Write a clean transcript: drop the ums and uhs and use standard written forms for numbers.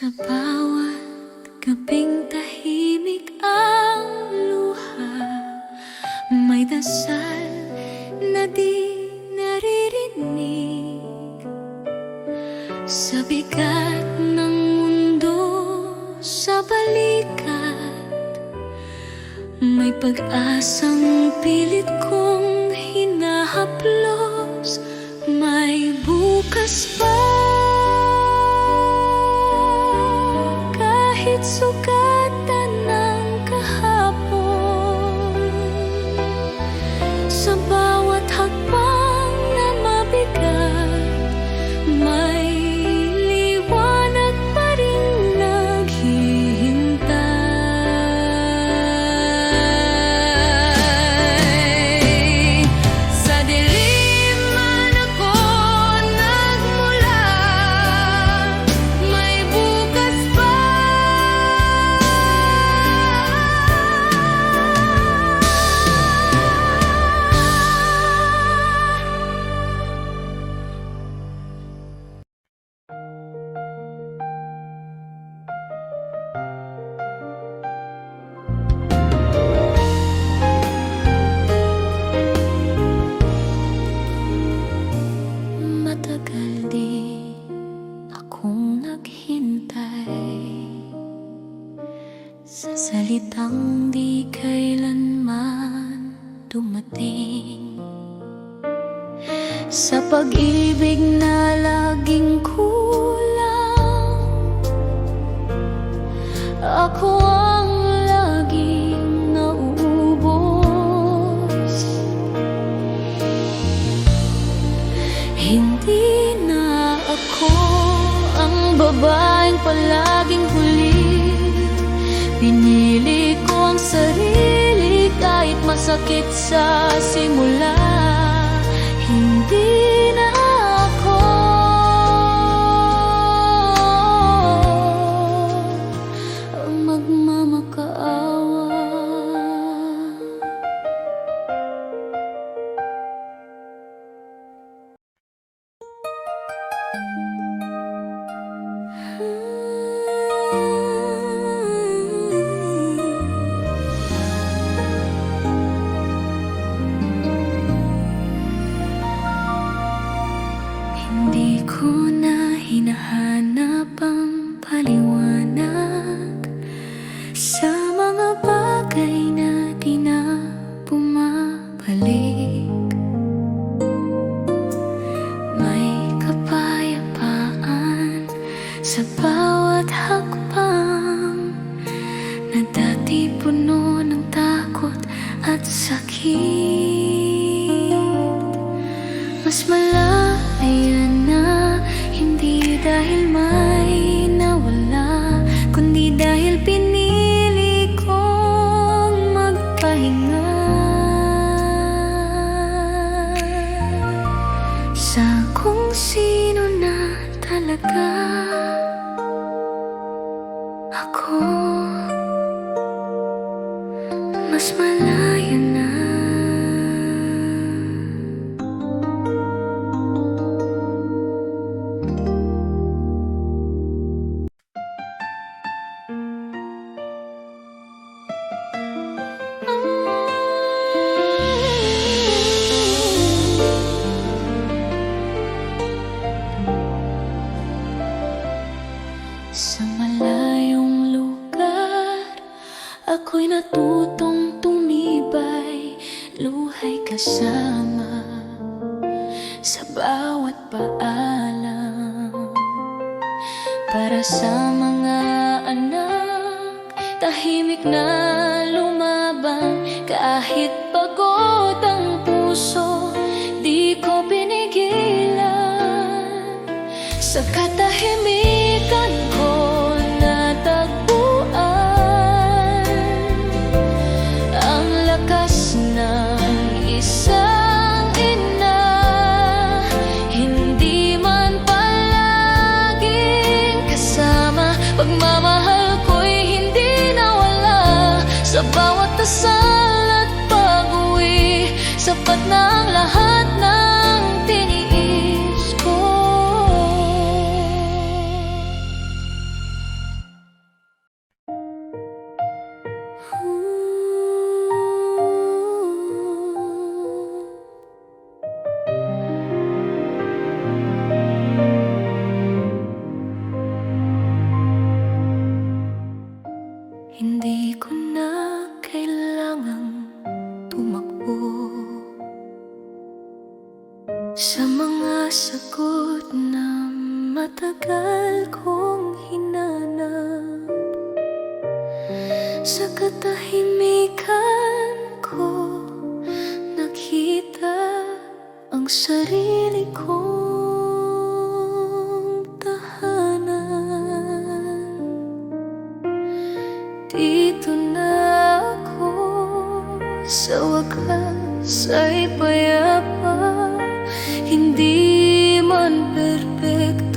Sa bawat gabing tahimik ang luha, may dasal na di naririnig. Sa bigat ng mundo sa balikat, may pag-asang pilit kong hinahaplos. May bukas pa, kahit sugatan ng kahapon. Sa bawat hakbang na mabigat, may liwanag pa rin naghihintay. Sa dilim man ako nagmula, may bukas pa. Matagal din akong naghintay sa salitang di kailanman dumating, sa pag-ibig na laging kulang. Ako ang laging nauubos. Hindi na ako ang babaeng palaging huli. Pinili ko ang sarili kahit masakit sa simula. Hindi na ako ang magmamakaawa. Hindi ko na hinahanap ang paliwanag sa mga bagay na di na bumabalik. May kapayapaan sa bawat hakbang na dati puno ng takot at sakit. Mas malaya na, hindi dahil may nawala, kundi dahil pinili kong magpahinga sa kung sino na talaga ako. Mas malaya na. Sa malayong lugar, ako'y natutong tumibay, luhay kasama sa bawat paalam. Para sa mga anak, tahimik na lumaban, kahit pagod ang puso, di ko pinigilan. Sa katahimikan ko natagpuan ang lakas ng isang ina. Hindi man palaging kasama, pagmamahal ko'y hindi nawala. Sa bawat dasal at pag-uwi, sapat na ang lahat ng tiniis ko. matagal kong hinanap. Sa katahimikan ko nakita ang sarili kong tahanan. Dito na ako sa wakas ay payapa. Hindi man perpekto